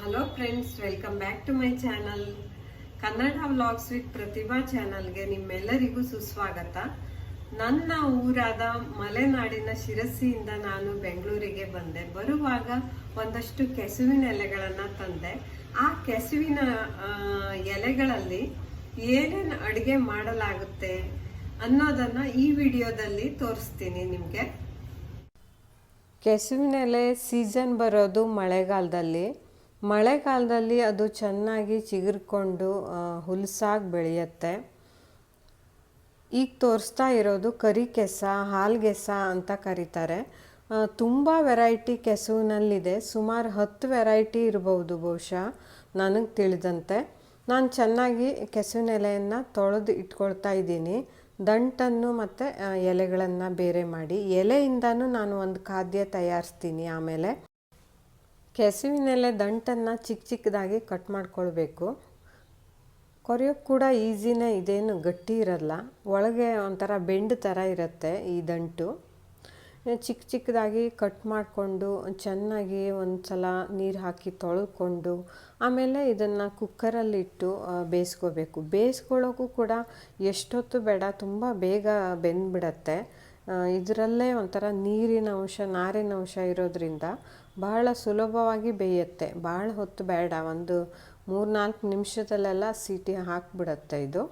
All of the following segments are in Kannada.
Hello friends, welcome back to my channel Kannada vlogs with Prathibha ಚಾನಲ್ಗೆ ನಿಮ್ಮೆಲ್ಲರಿಗೂ ಸುಸ್ವಾಗತ. ನನ್ನ ಊರಾದ ಮಲೆನಾಡಿನ ಶಿರಸಿಯಿಂದ ನಾನು ಬೆಂಗಳೂರಿಗೆ ಬಂದೆ. ಬರುವಾಗ ಒಂದಷ್ಟು ಕೆಸುವಿನ ಎಲೆಗಳನ್ನು ತಂದೆ. ಆ ಕೆಸುವಿನ ಎಲೆಗಳಲ್ಲಿ ಏನೇನು ಅಡುಗೆ ಮಾಡಲಾಗುತ್ತೆ ಅನ್ನೋದನ್ನು ಈ ವಿಡಿಯೋದಲ್ಲಿ ತೋರಿಸ್ತೀನಿ ನಿಮಗೆ. ಕೆಸುವಿನ ಎಲೆ ಸೀಸನ್ ಬರೋದು ಮಳೆಗಾಲದಲ್ಲಿ ಅದು ಚೆನ್ನಾಗಿ ಚಿಗುರ್ಕೊಂಡು ಹುಲ್ಸಾಗಿ ಬೆಳೆಯುತ್ತೆ. ಈಗ ತೋರಿಸ್ತಾ ಇರೋದು ಕರಿ ಕೆಸ, ಹಾಲ್ಗೆಸ ಅಂತ ಕರೀತಾರೆ. ತುಂಬ ವೆರೈಟಿ ಕೆಸುವಿನಲ್ಲಿದೆ. ಸುಮಾರು 10 ವೆರೈಟಿ ಇರ್ಬೋದು ಬಹುಶಃ, ನನಗೆ ತಿಳಿದಂತೆ. ನಾನು ಚೆನ್ನಾಗಿ ಕೆಸುವಿನ ಎಲೆಯನ್ನು ತೊಳೆದು ಇಟ್ಕೊಳ್ತಾ ಇದ್ದೀನಿ. ದಂಟನ್ನು ಮತ್ತು ಎಲೆಗಳನ್ನು ಬೇರೆ ಮಾಡಿ, ಎಲೆಯಿಂದನೂ ನಾನು ಒಂದು ಖಾದ್ಯ ತಯಾರಿಸ್ತೀನಿ. ಆಮೇಲೆ ಕೆಸುವಿನ ಎಲೆ ದಂಟನ್ನು ಚಿಕ್ಕ ಚಿಕ್ಕದಾಗಿ ಕಟ್ ಮಾಡ್ಕೊಳ್ಬೇಕು. ಕೊರೆಯೋಕ್ಕೆ ಕೂಡ ಈಸಿನೇ, ಇದೇನು ಗಟ್ಟಿ ಇರಲ್ಲ. ಒಳಗೆ ಒಂಥರ ಬೆಂಡು ಥರ ಇರುತ್ತೆ ಈ ದಂಟು. ಚಿಕ್ಕ ಚಿಕ್ಕದಾಗಿ ಕಟ್ ಮಾಡಿಕೊಂಡು ಚೆನ್ನಾಗಿ ಒಂದು ಸಲ ನೀರು ಹಾಕಿ ತೊಳೆದುಕೊಂಡು ಆಮೇಲೆ ಇದನ್ನು ಕುಕ್ಕರಲ್ಲಿಟ್ಟು ಬೇಯಿಸ್ಕೋಬೇಕು. ಬೇಯಿಸ್ಕೊಳ್ಳೋಕ್ಕೂ ಕೂಡ ಎಷ್ಟೊತ್ತು ಬೇಡ, ತುಂಬ ಬೇಗ ಬೆಂದ್ಬಿಡತ್ತೆ. ಇದರಲ್ಲೇ ಒಂಥರ ನೀರಿನ ಅಂಶ, ನಾರಿನ ಅಂಶ ಇರೋದ್ರಿಂದ ಬಹಳ ಸುಲಭವಾಗಿ ಬೇಯುತ್ತೆ. ಭಾಳ ಹೊತ್ತು ಬೇಡ, ಒಂದು 3-4 ನಿಮಿಷದಲ್ಲೆಲ್ಲ ಸೀಟಿ ಹಾಕಿಬಿಡತ್ತೆ ಇದು.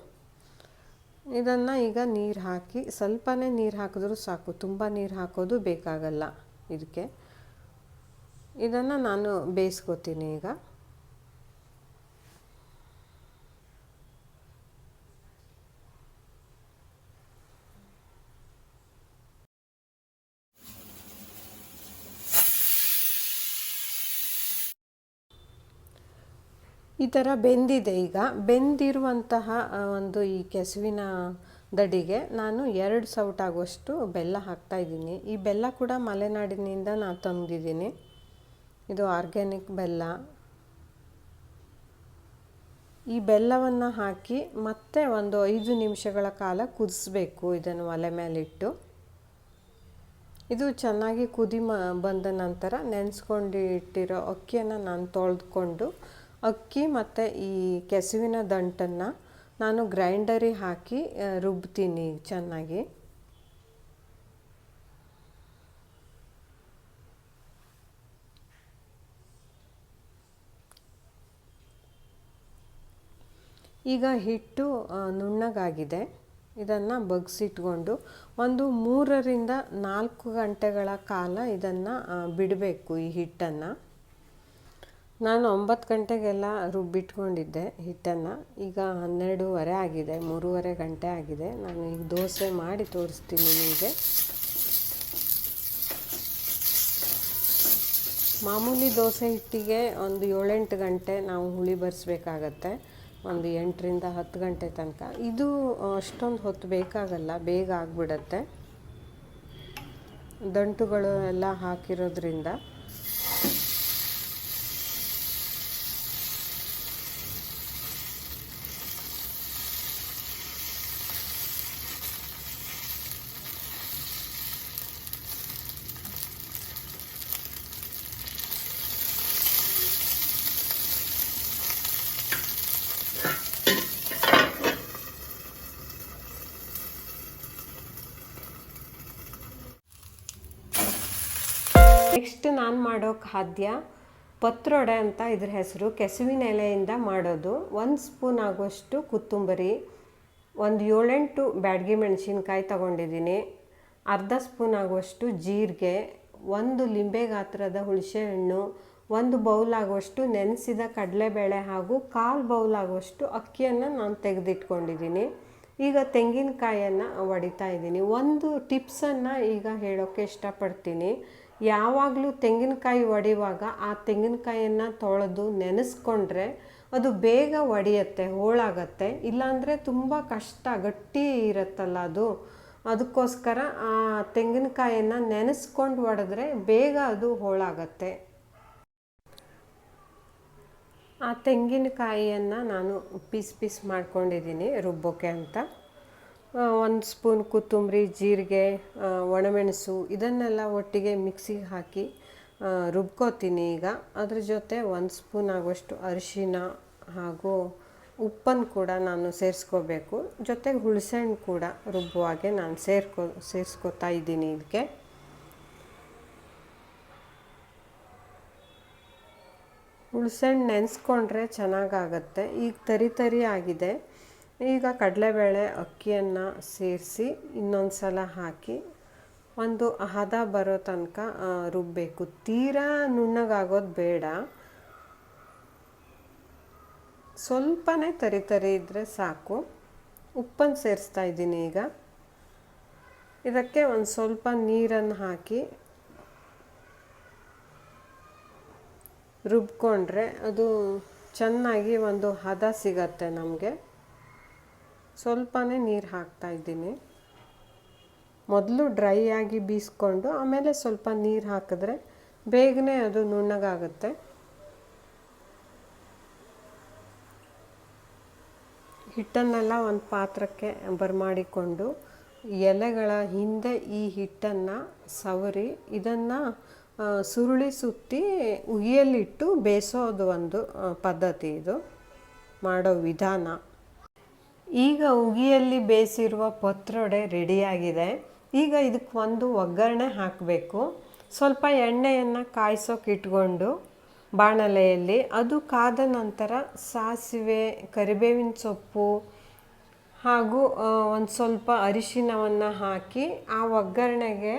ಇದನ್ನು ಈಗ ನೀರು ಹಾಕಿ, ಸ್ವಲ್ಪನೇ ನೀರು ಹಾಕಿದ್ರೂ ಸಾಕು, ತುಂಬ ನೀರು ಹಾಕೋದು ಬೇಕಾಗಲ್ಲ ಇದಕ್ಕೆ. ಇದನ್ನು ನಾನು ಬೇಯಿಸ್ಕೋತೀನಿ ಈಗ. ಈ ಥರ ಬೆಂದಿದೆ. ಈಗ ಬೆಂದಿರುವಂತಹ ಒಂದು ಈ ಕೆಸುವಿನ ದಡಿಗೆ ನಾನು 2 ಸೌಟಾಗುವಷ್ಟು ಬೆಲ್ಲ ಹಾಕ್ತಾಯಿದ್ದೀನಿ. ಈ ಬೆಲ್ಲ ಕೂಡ ಮಲೆನಾಡಿನಿಂದ ನಾನು ತಂದಿದ್ದೀನಿ. ಇದು ಆರ್ಗ್ಯಾನಿಕ್ ಬೆಲ್ಲ. ಈ ಬೆಲ್ಲವನ್ನು ಹಾಕಿ ಮತ್ತೆ ಒಂದು 5 ನಿಮಿಷಗಳ ಕಾಲ ಕುದಿಸ್ಬೇಕು. ಇದನ್ನು ಒಲೆ ಮೇಲಿಟ್ಟು ಇದು ಚೆನ್ನಾಗಿ ಕುದಿ ಬಂದ ನಂತರ ನೆನೆಸ್ಕೊಂಡಿಟ್ಟಿರೋ ಅಕ್ಕಿಯನ್ನು ನಾನು ತೊಳೆದುಕೊಂಡು, ಅಕ್ಕಿ ಮತ್ತು ಈ ಕೆಸುವಿನ ದಂಟನ್ನು ನಾನು ಗ್ರೈಂಡರಿಗೆ ಹಾಕಿ ರುಬ್ತೀನಿ ಚೆನ್ನಾಗಿ. ಈಗ ಹಿಟ್ಟು ನುಣ್ಣಗಾಗಿದೆ. ಇದನ್ನು ಬಗ್ಸಿಟ್ಕೊಂಡು ಒಂದು 3-4 ಗಂಟೆಗಳ ಕಾಲ ಇದನ್ನು ಬಿಡಬೇಕು ಈ ಹಿಟ್ಟನ್ನು. ನಾನು 9 ಗಂಟೆಗೆಲ್ಲ ರುಬ್ಬಿಟ್ಕೊಂಡಿದ್ದೆ ಹಿಟ್ಟನ್ನು. ಈಗ 12:30 ಆಗಿದೆ, 3:30 ಗಂಟೆ ಆಗಿದೆ. ನಾನು ಈಗ ದೋಸೆ ಮಾಡಿ ತೋರಿಸ್ತೀನಿ ನಿಮಗೆ. ಮಾಮೂಲಿ ದೋಸೆ ಹಿಟ್ಟಿಗೆ ಒಂದು 7-8 ಗಂಟೆ ನಾವು ಹುಳಿ ಬರೆಸ್ಬೇಕಾಗತ್ತೆ, ಒಂದು 8-10 ಗಂಟೆ ತನಕ. ಇದು ಅಷ್ಟೊಂದು ಹೊತ್ತು ಬೇಕಾಗಲ್ಲ, ಬೇಗ ಆಗಿಬಿಡತ್ತೆ ದಂಟುಗಳು ಎಲ್ಲ ಹಾಕಿರೋದ್ರಿಂದ. ನೆಕ್ಸ್ಟ್ ನಾನು ಮಾಡೋ ಖಾದ್ಯ ಪತ್ರೊಡೆ ಅಂತ ಇದ್ರ ಹೆಸರು. ಕೆಸುವಿನ ಎಲೆಯಿಂದ ಮಾಡೋದು. 1 ಸ್ಪೂನ್ ಆಗುವಷ್ಟು ಕೊತ್ತಂಬರಿ, ಒಂದು 7-8 ಬ್ಯಾಡಗಿ ಮೆಣಸಿನ್ಕಾಯಿ ತಗೊಂಡಿದ್ದೀನಿ, ಅರ್ಧ ಸ್ಪೂನ್ ಆಗುವಷ್ಟು ಜೀರಿಗೆ, 1 ಲಿಂಬೆ ಗಾತ್ರದ ಹುಣಸೆ ಹಣ್ಣು, 1 ಬೌಲ್ ಆಗುವಷ್ಟು ನೆನೆಸಿದ ಕಡಲೆಬೇಳೆ ಹಾಗೂ 1/4 ಬೌಲ್ ಆಗುವಷ್ಟು ಅಕ್ಕಿಯನ್ನು ನಾನು ತೆಗೆದಿಟ್ಕೊಂಡಿದ್ದೀನಿ. ಈಗ ತೆಂಗಿನಕಾಯನ್ನು ಒಡಿತಾ ಇದ್ದೀನಿ. ಒಂದು ಟಿಪ್ಸನ್ನು ಈಗ ಹೇಳೋಕ್ಕೆ ಇಷ್ಟಪಡ್ತೀನಿ. ಯಾವಾಗಲೂ ತೆಂಗಿನಕಾಯಿ ಒಡೆಯುವಾಗ ಆ ತೆಂಗಿನಕಾಯಿಯನ್ನು ತೊಳೆದು ನೆನೆಸ್ಕೊಂಡ್ರೆ ಅದು ಬೇಗ ಒಡೆಯುತ್ತೆ, ಹೋಳಾಗತ್ತೆ. ಇಲ್ಲಾಂದರೆ ತುಂಬ ಕಷ್ಟ, ಗಟ್ಟಿ ಇರುತ್ತಲ್ಲ ಅದು. ಅದಕ್ಕೋಸ್ಕರ ಆ ತೆಂಗಿನಕಾಯಿಯನ್ನು ನೆನೆಸ್ಕೊಂಡು ಒಡೆದ್ರೆ ಬೇಗ ಅದು ಹೋಳಾಗತ್ತೆ. ಆ ತೆಂಗಿನಕಾಯಿಯನ್ನು ನಾನು ಪೀಸ್ ಮಾಡ್ಕೊಂಡಿದ್ದೀನಿ ರುಬ್ಬೋಕ್ಕೆ ಅಂತ. 1 ಸ್ಪೂನ್ ಕೊತ್ತಂಬರಿ, ಜೀರಿಗೆ, ಒಣಮೆಣಸು ಇದನ್ನೆಲ್ಲ ಒಟ್ಟಿಗೆ ಮಿಕ್ಸಿಗೆ ಹಾಕಿ ರುಬ್ಕೋತೀನಿ ಈಗ. ಅದ್ರ ಜೊತೆ 1 ಸ್ಪೂನ್ ಆಗುವಷ್ಟು ಅರಿಶಿನ ಹಾಗೂ ಉಪ್ಪನ್ನು ಕೂಡ ನಾನು ಸೇರಿಸ್ಕೋಬೇಕು. ಜೊತೆಗೆ ಹುಣಸೆಹಣ್ಣು ಕೂಡ ರುಬ್ಬುವಾಗೆ ನಾನು ಸೇರಿಸ್ಕೋತಾ ಇದ್ದೀನಿ ಇದಕ್ಕೆ. ಹುಣಸೆಹಣ್ಣು ನೆನೆಸ್ಕೊಂಡ್ರೆ ಚೆನ್ನಾಗಾಗತ್ತೆ. ಈಗ ತರಿ ಆಗಿದೆ. ಈಗ ಕಡಲೆಬೇಳೆ ಅಕ್ಕಿಯನ್ನು ಸೇರಿಸಿ ಇನ್ನೊಂದು ಸಲ ಹಾಕಿ ಒಂದು ಹದ ಬರೋ ತನಕ ರುಬ್ಬಬೇಕು. ತೀರಾ ನುಣ್ಣಗಾಗೋದು ಬೇಡ, ಸ್ವಲ್ಪನೇ ತರಿ ಇದ್ದರೆ ಸಾಕು. ಉಪ್ಪನ್ನು ಸೇರಿಸ್ತಾ ಇದ್ದೀನಿ ಈಗ. ಇದಕ್ಕೆ ಒಂದು ಸ್ವಲ್ಪ ನೀರನ್ನು ಹಾಕಿ ರುಬ್ಕೊಂಡ್ರೆ ಅದು ಚೆನ್ನಾಗಿ ಒಂದು ಹದ ಸಿಗತ್ತೆ ನಮಗೆ. ಸ್ವಲ್ಪನೇ ನೀರು ಹಾಕ್ತಾ ಇದ್ದೀನಿ. ಮೊದಲು ಡ್ರೈ ಆಗಿ ಬೀಸ್ಕೊಂಡು ಆಮೇಲೆ ಸ್ವಲ್ಪ ನೀರು ಹಾಕಿದ್ರೆ ಬೇಗನೆ ಅದು ನುಣ್ಣಗಾಗುತ್ತೆ. ಹಿಟ್ಟನ್ನೆಲ್ಲ ಒಂದು ಪಾತ್ರಕ್ಕೆ ಬರಮಾಡಿಕೊಂಡು ಎಲೆಗಳ ಹಿಂದೆ ಈ ಹಿಟ್ಟನ್ನು ಸವರಿ ಇದನ್ನು ಸುರುಳಿ ಸುತ್ತಿ ಉಗಿಯಲ್ಲಿಟ್ಟು ಬೇಯಿಸೋದು ಒಂದು ಪದ್ಧತಿ. ಇದು ಮಾಡೋ ವಿಧಾನ. ಈಗ ಉಗಿಯಲ್ಲಿ ಬೇಯಿಸಿರುವ ಪತ್ರೊಡೆ ರೆಡಿಯಾಗಿದೆ. ಈಗ ಇದಕ್ಕೆ ಒಂದು ಒಗ್ಗರಣೆ ಹಾಕಬೇಕು. ಸ್ವಲ್ಪ ಎಣ್ಣೆಯನ್ನು ಕಾಯಿಸೋಕೆ ಇಟ್ಕೊಂಡು ಬಾಣಲೆಯಲ್ಲಿ ಅದು ಕಾದ ನಂತರ ಸಾಸಿವೆ, ಕರಿಬೇವಿನ ಸೊಪ್ಪು ಹಾಗೂ ಒಂದು ಸ್ವಲ್ಪ ಅರಿಶಿನವನ್ನು ಹಾಕಿ ಆ ಒಗ್ಗರಣೆಗೆ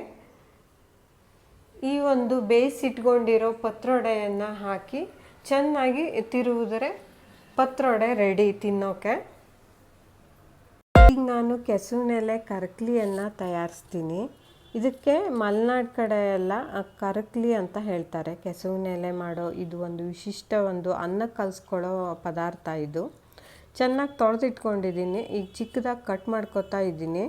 ಈ ಒಂದು ಬೇಯಿಸಿಟ್ಕೊಂಡಿರೋ ಪತ್ರೊಡೆಯನ್ನು ಹಾಕಿ ಚೆನ್ನಾಗಿ ತಿರುವಿದ್ರೆ ಪತ್ರೊಡೆ ರೆಡಿ ತಿನ್ನೋಕೆ. ಈಗ ನಾನು ಕೆಸುವಿನೆಲೆ ಕರಕ್ಲಿಯನ್ನು ತಯಾರಿಸ್ತೀನಿ. ಇದಕ್ಕೆ ಮಲೆನಾಡು ಕಡೆ ಎಲ್ಲ ಕರಕ್ಲಿ ಅಂತ ಹೇಳ್ತಾರೆ. ಕೆಸುವಿನೆಲೆ ಮಾಡೋ ಇದು ಒಂದು ವಿಶಿಷ್ಟ ಒಂದು ಅನ್ನ ಕಲಿಸ್ಕೊಳ್ಳೋ ಪದಾರ್ಥ. ಇದು ಚೆನ್ನಾಗಿ ತೊಳೆದಿಟ್ಕೊಂಡಿದ್ದೀನಿ. ಈಗ ಚಿಕ್ಕದಾಗಿ ಕಟ್ ಮಾಡ್ಕೊತಾ ಇದ್ದೀನಿ.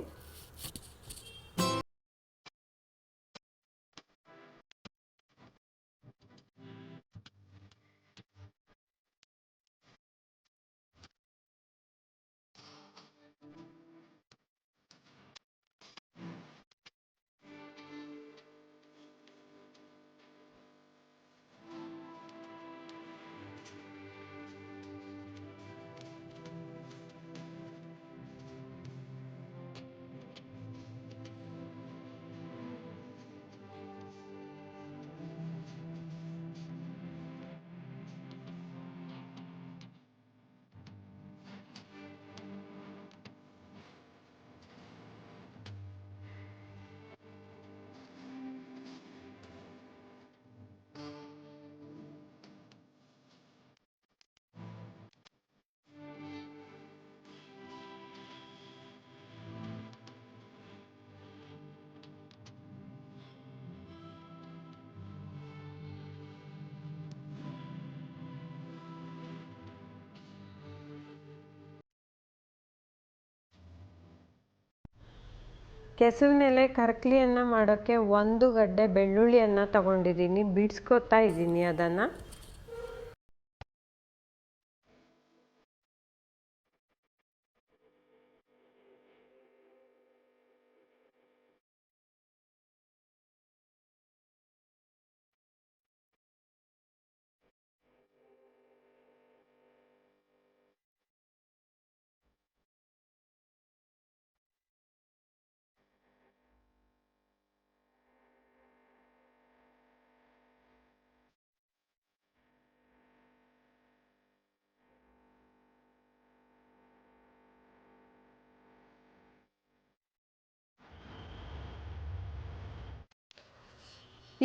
ಕೆಸುವಿನೆಲೆ ಕರಕ್ಲಿಯನ್ನು ಮಾಡೋಕ್ಕೆ 1 ಗಡ್ಡೆ ಬೆಳ್ಳುಳ್ಳಿಯನ್ನು ತಗೊಂಡಿದ್ದೀನಿ. ಬಿಡಿಸ್ಕೊತಾ ಇದ್ದೀನಿ ಅದನ್ನು.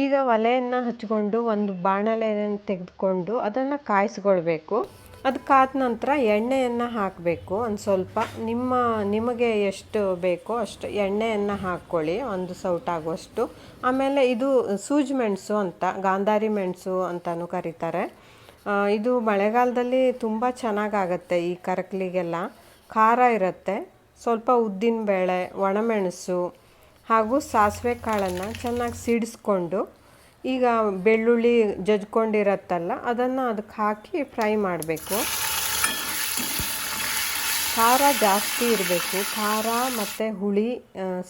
ಈಗ ಒಲೆಯನ್ನು ಹಚ್ಕೊಂಡು ಒಂದು ಬಾಣಲೆಯನ್ನು ತೆಗೆದುಕೊಂಡು ಅದನ್ನು ಕಾಯಿಸ್ಕೊಳ್ಬೇಕು. ಅದು ಕಾದ ನಂತರ ಎಣ್ಣೆಯನ್ನು ಹಾಕಬೇಕು. ಒಂದು ಸ್ವಲ್ಪ ನಿಮಗೆ ಎಷ್ಟು ಬೇಕೋ ಅಷ್ಟು ಎಣ್ಣೆಯನ್ನು ಹಾಕ್ಕೊಳ್ಳಿ, 1 ಸೌಟ್ ಆಗುವಷ್ಟು. ಆಮೇಲೆ ಇದು ಸೂಜಿ ಮೆಣಸು ಅಂತ, ಗಾಂಧಾರಿ ಮೆಣಸು ಅಂತಲೂ ಕರೀತಾರೆ. ಇದು ಮಳೆಗಾಲದಲ್ಲಿ ತುಂಬ ಚೆನ್ನಾಗಾಗತ್ತೆ. ಈ ಕರಕ್ಲಿಗೆಲ್ಲ ಖಾರ ಇರುತ್ತೆ. ಸ್ವಲ್ಪ ಉದ್ದಿನಬೇಳೆ, ಒಣಮೆಣಸು ಹಾಗೂ ಸಾಸಿವೆ ಕಾಳನ್ನು ಚೆನ್ನಾಗಿ ಸಿಡಿಸ್ಕೊಂಡು ಈಗ ಬೆಳ್ಳುಳ್ಳಿ ಜಜ್ಕೊಂಡಿರತ್ತಲ್ಲ ಅದನ್ನು ಅದಕ್ಕೆ ಹಾಕಿ ಫ್ರೈ ಮಾಡಬೇಕು. ಖಾರ ಜಾಸ್ತಿ ಇರಬೇಕು. ಖಾರ ಮತ್ತು ಹುಳಿ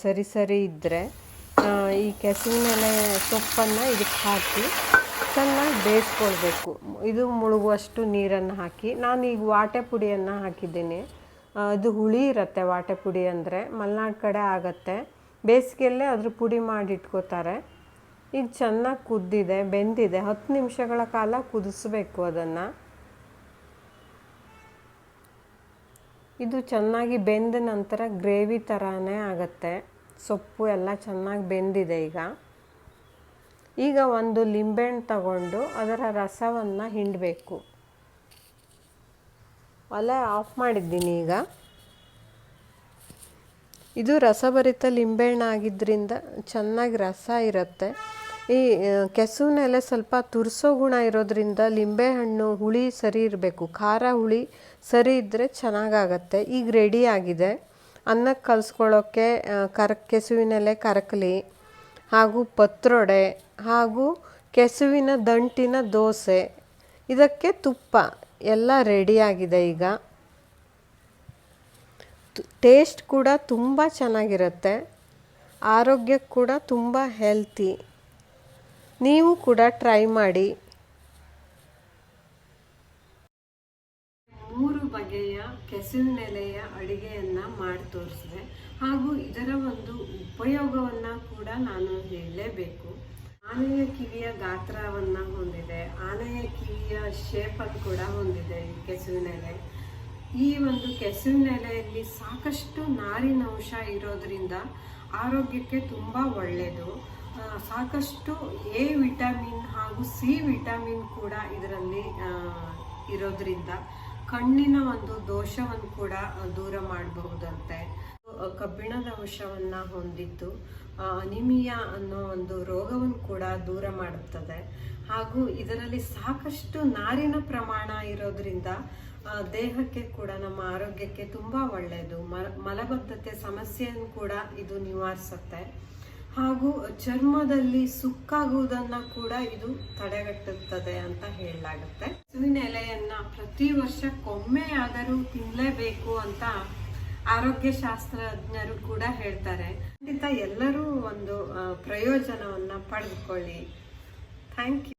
ಸರಿ ಇದ್ದರೆ ಈ ಕೆಸುವಿನ ಎಲೆ ಸೊಪ್ಪನ್ನು ಇದಕ್ಕೆ ಹಾಕಿ ಚೆನ್ನಾಗಿ ಬೇಯಿಸ್ಕೊಳ್ಬೇಕು. ಇದು ಮುಳುಗುವಷ್ಟು ನೀರನ್ನು ಹಾಕಿ ನಾನು ಈಗ ವಾಟೆ ಪುಡಿಯನ್ನು ಹಾಕಿದ್ದೀನಿ. ಇದು ಹುಳಿ ಇರುತ್ತೆ ವಾಟೆ ಪುಡಿ ಅಂದರೆ, ಮಲೆನಾಡು ಕಡೆ ಆಗುತ್ತೆ. ಬೇಸಿಗೆಯಲ್ಲೇ ಅದ್ರ ಪುಡಿ ಮಾಡಿ ಇಟ್ಕೋತಾರೆ. ಈಗ ಚೆನ್ನಾಗಿ ಕುದ್ದಿದೆ, ಬೆಂದಿದೆ. 10 ನಿಮಿಷಗಳ ಕಾಲ ಕುದಿಸ್ಬೇಕು ಅದನ್ನು. ಇದು ಚೆನ್ನಾಗಿ ಬೆಂದ ನಂತರ ಗ್ರೇವಿ ಥರನೇ ಆಗುತ್ತೆ. ಸೊಪ್ಪು ಎಲ್ಲ ಚೆನ್ನಾಗಿ ಬೆಂದಿದೆ. ಈಗ ಒಂದು ಲಿಂಬೆಹಣ್ಣು ತಗೊಂಡು ಅದರ ರಸವನ್ನು ಹಿಂಡಬೇಕು. ಒಲೆ ಆಫ್ ಮಾಡಿದ್ದೀನಿ. ಈಗ ಇದು ರಸಭರಿತ ಲಿಂಬೆಹಣ್ಣು ಆಗಿದ್ದರಿಂದ ಚೆನ್ನಾಗಿ ರಸ ಇರುತ್ತೆ. ಈ ಕೆಸುವಿನ ಎಲೆ ಸ್ವಲ್ಪ ತುರಿಸೋ ಗುಣ ಇರೋದ್ರಿಂದ ಲಿಂಬೆಹಣ್ಣು ಹುಳಿ ಸರಿ ಇರಬೇಕು. ಖಾರ ಹುಳಿ ಸರಿ ಇದ್ದರೆ ಚೆನ್ನಾಗಾಗತ್ತೆ. ಈಗ ರೆಡಿ ಆಗಿದೆ. ಅನ್ನಕ್ಕೆ ಕಲಿಸ್ಕೊಳ್ಳೋಕ್ಕೆ ಕೆಸುವಿನ ಎಲೆ ಕರಕಲಿ ಹಾಗೂ ಪತ್ರೊಡೆ ಹಾಗೂ ಕೆಸುವಿನ ದಂಟಿನ ದೋಸೆ, ಇದಕ್ಕೆ ತುಪ್ಪ ಎಲ್ಲ ರೆಡಿಯಾಗಿದೆ. ಈಗ ಟೇಸ್ಟ್ ಕೂಡ ತುಂಬ ಚೆನ್ನಾಗಿರುತ್ತೆ. ಆರೋಗ್ಯಕ್ಕೆ ಕೂಡ ತುಂಬ ಹೆಲ್ತಿ. ನೀವು ಕೂಡ ಟ್ರೈ ಮಾಡಿ. 3 ಬಗೆಯ ಕೆಸುವಿನ ಎಲೆಯ ಅಡುಗೆಯನ್ನು ಮಾಡಿ ತೋರಿಸಿದೆ. ಹಾಗೂ ಇದರ ಒಂದು ಉಪಯೋಗವನ್ನು ಕೂಡ ನಾನು ಹೇಳಲೇಬೇಕು. ಆನೆಯ ಕಿವಿಯ ಗಾತ್ರವನ್ನು ಹೊಂದಿದೆ, ಆನೆಯ ಕಿವಿಯ ಶೇಪನ್ನು ಕೂಡ ಹೊಂದಿದೆ ಈ ಕೆಸುವಿನ ಎಲೆ. ಈ ಒಂದು ಕೆಸುವಿನ ಎಲೆಯಲ್ಲಿ ಸಾಕಷ್ಟು ನಾರಿನಂಶ ಇರೋದ್ರಿಂದ ಆರೋಗ್ಯಕ್ಕೆ ತುಂಬ ಒಳ್ಳೆಯದು. ಸಾಕಷ್ಟು ಎ ವಿಟಮಿನ್ ಹಾಗೂ ಸಿ ವಿಟಮಿನ್ ಕೂಡ ಇದರಲ್ಲಿ ಇರೋದ್ರಿಂದ ಕಣ್ಣಿನ ಒಂದು ದೋಷವನ್ನು ಕೂಡ ದೂರ ಮಾಡಬಹುದಂತೆ. ಕಬ್ಬಿಣದ ಅಂಶವನ್ನು ಹೊಂದಿದ್ದು ಅನಿಮಿಯಾ ಅನ್ನೋ ಒಂದು ರೋಗವನ್ನು ಕೂಡ ದೂರ ಮಾಡುತ್ತದೆ. ಹಾಗೂ ಇದರಲ್ಲಿ ಸಾಕಷ್ಟು ನಾರಿನ ಪ್ರಮಾಣ ಇರೋದ್ರಿಂದ ದೇಹಕ್ಕೆ ಕೂಡ, ನಮ್ಮ ಆರೋಗ್ಯಕ್ಕೆ ತುಂಬ ಒಳ್ಳೆಯದು. ಮಲಬದ್ಧತೆ ಸಮಸ್ಯೆಯನ್ನು ಕೂಡ ಇದು ನಿವಾರಿಸುತ್ತೆ. ಹಾಗೂ ಚರ್ಮದಲ್ಲಿ ಸುಕ್ಕಾಗುವುದನ್ನು ಕೂಡ ಇದು ತಡೆಗಟ್ಟುತ್ತದೆ ಅಂತ ಹೇಳಲಾಗುತ್ತೆ. ಕೆಸುವಿನ ಎಲೆಯನ್ನು ಪ್ರತಿ ವರ್ಷಕ್ಕೊಮ್ಮೆ ಆದರೂ ತಿನ್ನಲೇಬೇಕು ಅಂತ ಆರೋಗ್ಯ ಶಾಸ್ತ್ರಜ್ಞರು ಕೂಡ ಹೇಳ್ತಾರೆ. ಖಂಡಿತ ಎಲ್ಲರೂ ಒಂದು ಪ್ರಯೋಜನವನ್ನು ಪಡೆದುಕೊಳ್ಳಿ. Thank you.